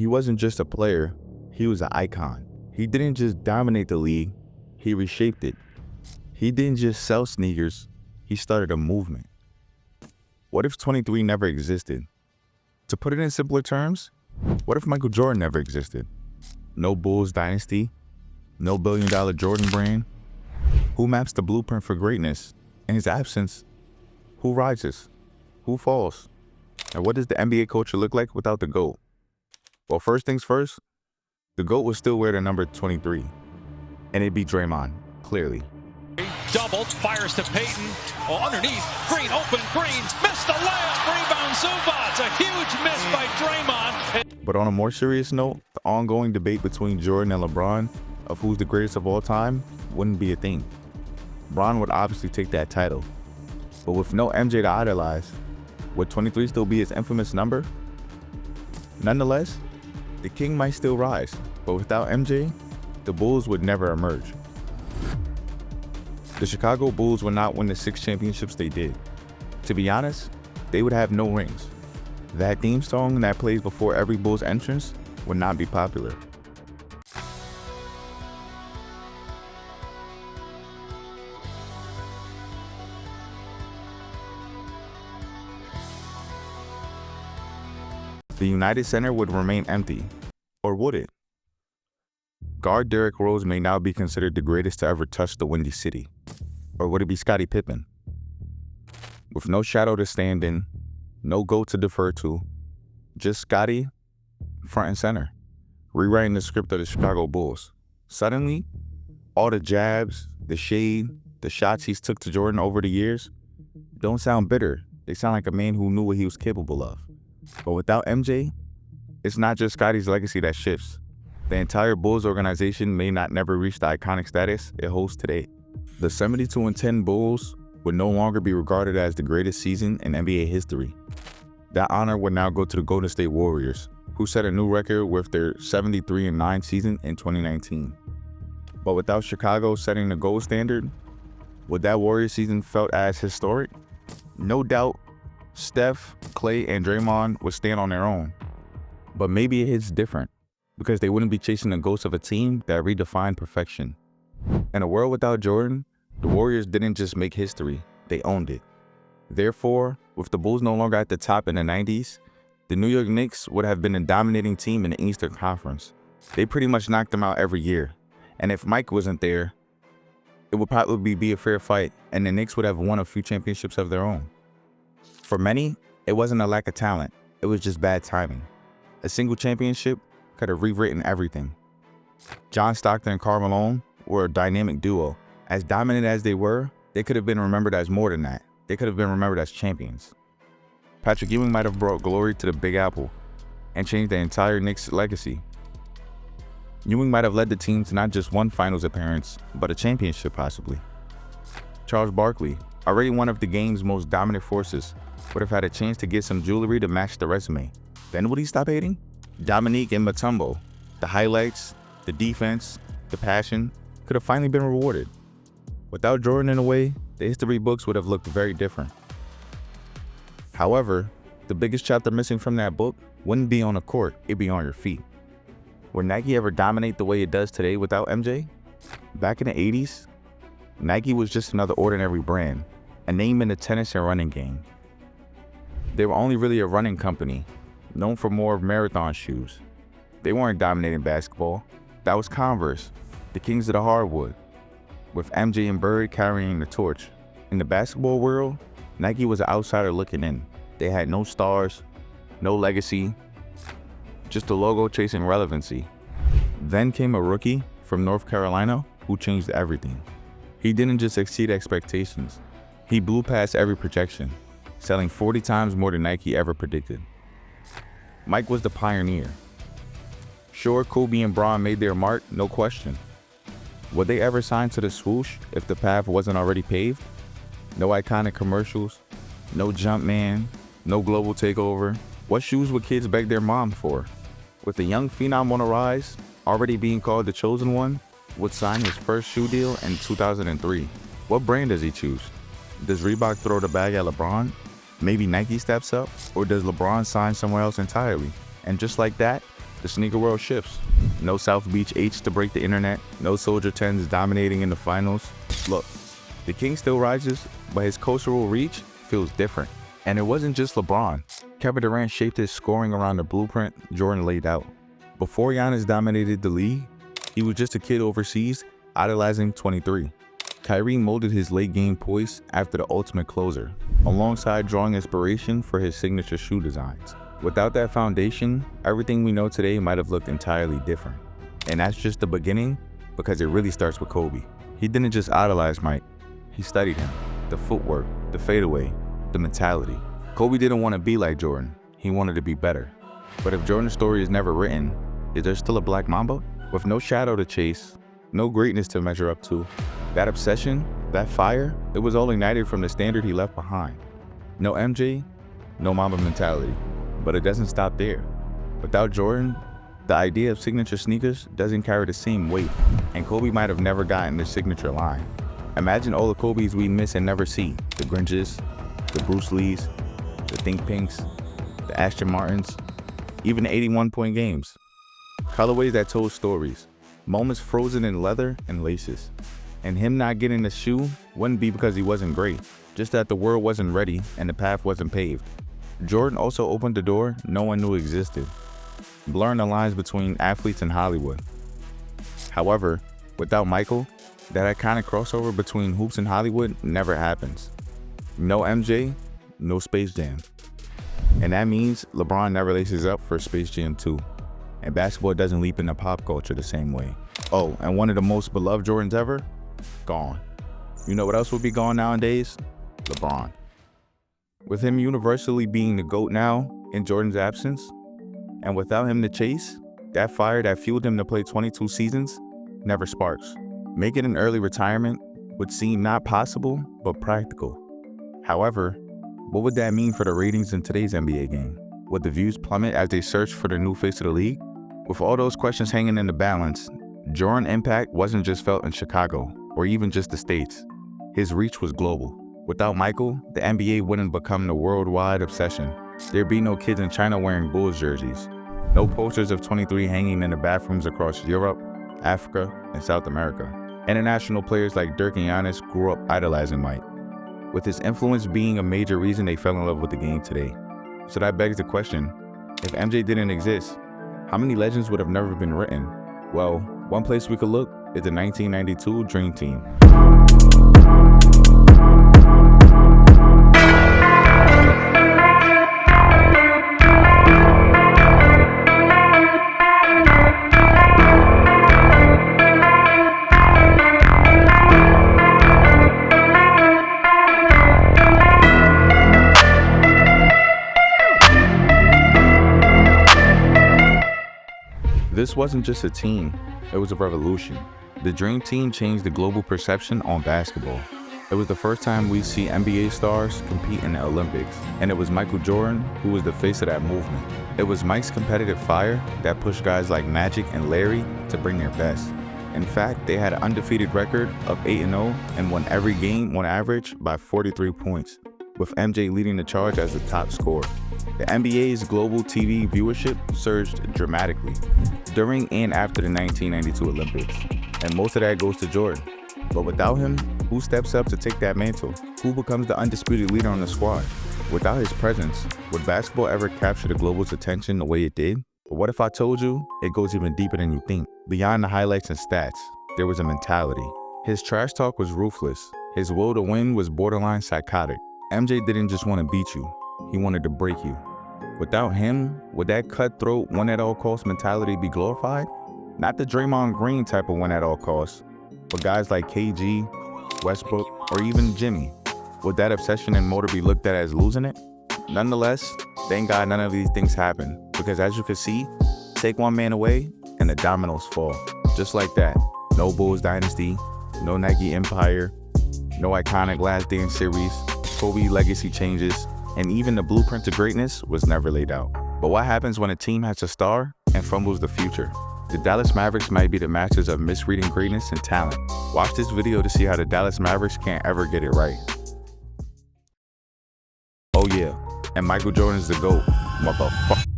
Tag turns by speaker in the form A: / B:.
A: He wasn't just a player, he was an icon. He didn't just dominate the league, he reshaped it. He didn't just sell sneakers, he started a movement. What if 23 never existed? To put it in simpler terms, what if Michael Jordan never existed? No Bulls dynasty, no billion-dollar Jordan brand. Who maps the blueprint for greatness? In his absence, who rises? Who falls? And what does the NBA culture look like without the GOAT? Well, first things first, the GOAT would still wear the number 23. And it'd be Draymond, clearly.
B: Doubled, fires to Payton. Oh, underneath, Green, open, Green, missed the layup, rebound Zubac. A huge miss by Draymond.
A: But on a more serious note, the ongoing debate between Jordan and LeBron of who's the greatest of all time wouldn't be a thing. LeBron would obviously take that title. But with no MJ to idolize, would 23 still be his infamous number? Nonetheless, the king might still rise, but without MJ, the Bulls would never emerge. The Chicago Bulls would not win the 6 championships they did. To be honest, they would have no rings. That theme song that plays before every Bulls entrance would not be popular. The United Center would remain empty, or would it? Guard Derrick Rose may now be considered the greatest to ever touch the Windy City. Or would it be Scottie Pippen? With no shadow to stand in, no GOAT to defer to, just Scottie, front and center, rewriting the script of the Chicago Bulls. Suddenly, all the jabs, the shade, the shots he's took to Jordan over the years don't sound bitter. They sound like a man who knew what he was capable of. But without MJ, it's not just Scottie's legacy that shifts. The entire Bulls organization may not never reach the iconic status it holds today. The 72-10 Bulls would no longer be regarded as the greatest season in NBA history. That honor would now go to the Golden State Warriors, who set a new record with their 73-9 season in 2019. But without Chicago setting the gold standard, would that Warriors season felt as historic? No doubt, Steph, Klay, and Draymond would stand on their own. But maybe it hits different, because they wouldn't be chasing the ghost of a team that redefined perfection. In a world without Jordan, the Warriors didn't just make history, they owned it. Therefore, with the Bulls no longer at the top in the 90s, the New York Knicks would have been a dominating team in the Eastern Conference. They pretty much knocked them out every year. And if Mike wasn't there, it would probably be a fair fight, and the Knicks would have won a few championships of their own. For many, it wasn't a lack of talent, it was just bad timing. A single championship could have rewritten everything. John Stockton and Karl Malone were a dynamic duo. As dominant as they were, they could have been remembered as more than that. They could have been remembered as champions. Patrick Ewing might have brought glory to the Big Apple and changed the entire Knicks legacy. Ewing might have led the team to not just one finals appearance, but a championship possibly. Charles Barkley, already one of the game's most dominant forces, would have had a chance to get some jewelry to match the resume. Then would he stop hating? Dominique and Mutombo, the highlights, the defense, the passion, could have finally been rewarded. Without Jordan in a way, the history books would have looked very different. However, the biggest chapter missing from that book wouldn't be on the court, it'd be on your feet. Would Nike ever dominate the way it does today without MJ? Back in the 80s, Nike was just another ordinary brand, a name in the tennis and running game. They were only really a running company, known for more marathon shoes. They weren't dominating basketball. That was Converse, the kings of the hardwood, with MJ and Bird carrying the torch. In the basketball world, Nike was an outsider looking in. They had no stars, no legacy, just a logo chasing relevancy. Then came a rookie from North Carolina who changed everything. He didn't just exceed expectations, he blew past every projection, selling 40 times more than Nike ever predicted. Mike was the pioneer. Sure, Kobe and Bron made their mark, no question. Would they ever sign to the swoosh if the path wasn't already paved? No iconic commercials, no Jumpman, no global takeover. What shoes would kids beg their mom for? With the young phenom on the rise, already being called the chosen one, would sign his first shoe deal in 2003. What brand does he choose? Does Reebok throw the bag at LeBron? Maybe Nike steps up? Or does LeBron sign somewhere else entirely? And just like that, the sneaker world shifts. No South Beach H to break the internet, no Soldier 10s dominating in the finals. Look, the king still rises, but his cultural reach feels different. And it wasn't just LeBron. Kevin Durant shaped his scoring around the blueprint Jordan laid out. Before Giannis dominated the league, he was just a kid overseas, idolizing 23. Kyrie molded his late game poise after the ultimate closer, alongside drawing inspiration for his signature shoe designs. Without that foundation, everything we know today might have looked entirely different. And that's just the beginning, because it really starts with Kobe. He didn't just idolize Mike, he studied him. The footwork, the fadeaway, the mentality. Kobe didn't want to be like Jordan, he wanted to be better. But if Jordan's story is never written, is there still a Black Mamba? With no shadow to chase, no greatness to measure up to, that obsession, that fire, it was all ignited from the standard he left behind. No MJ, no Mamba mentality. But it doesn't stop there. Without Jordan, the idea of signature sneakers doesn't carry the same weight, and Kobe might have never gotten the signature line. Imagine all the Kobes we miss and never see. The Grinches, the Bruce Lees, the Think Pinks, the Aston Martins, even the 81-point games. Colorways that told stories, moments frozen in leather and laces. And him not getting the shoe wouldn't be because he wasn't great, just that the world wasn't ready and the path wasn't paved. Jordan also opened the door no one knew existed, blurring the lines between athletes and Hollywood. However, without Michael, that iconic crossover between hoops and Hollywood never happens. No MJ, no Space Jam. And that means LeBron never laces up for Space Jam 2. And basketball doesn't leap into pop culture the same way. Oh, and one of the most beloved Jordans ever? Gone. You know what else would be gone nowadays? LeBron. With him universally being the GOAT now in Jordan's absence, and without him to chase, that fire that fueled him to play 22 seasons never sparks. Making an early retirement would seem not possible, but practical. However, what would that mean for the ratings in today's NBA game? Would the views plummet as they search for the new face of the league? With all those questions hanging in the balance, Jordan's impact wasn't just felt in Chicago, or even just the States. His reach was global. Without Michael, the NBA wouldn't become the worldwide obsession. There'd be no kids in China wearing Bulls jerseys, no posters of 23 hanging in the bathrooms across Europe, Africa, and South America. International players like Dirk and Giannis grew up idolizing Mike, with his influence being a major reason they fell in love with the game today. So that begs the question, if MJ didn't exist, how many legends would have never been written? Well, one place we could look is the 1992 Dream Team. This wasn't just a team, it was a revolution. The Dream Team changed the global perception on basketball. It was the first time we see NBA stars compete in the Olympics, and it was Michael Jordan who was the face of that movement. It was Mike's competitive fire that pushed guys like Magic and Larry to bring their best. In fact, they had an undefeated record of 8-0 and won every game on average by 43 points, with MJ leading the charge as the top scorer. The NBA's global TV viewership surged dramatically during and after the 1992 Olympics, and most of that goes to Jordan. But without him, who steps up to take that mantle? Who becomes the undisputed leader on the squad? Without his presence, would basketball ever capture the global's attention the way it did? But what if I told you it goes even deeper than you think? Beyond the highlights and stats, there was a mentality. His trash talk was ruthless. His will to win was borderline psychotic. MJ didn't just want to beat you, he wanted to break you. Without him, would that cutthroat win-at-all-costs mentality be glorified? Not the Draymond Green type of win-at-all-costs, but guys like KG, Westbrook, or even Jimmy. Would that obsession and motor be looked at as losing it? Nonetheless, thank God none of these things happen, because as you can see, take one man away and the dominoes fall. Just like that, no Bulls dynasty, no Nike empire, no iconic Last Dance series, Kobe legacy changes, and even the blueprint to greatness was never laid out. But what happens when a team has a star and fumbles the future? The Dallas Mavericks might be the masters of misreading greatness and talent. Watch this video to see how the Dallas Mavericks can't ever get it right. Oh yeah, and Michael Jordan is the GOAT, motherfucker.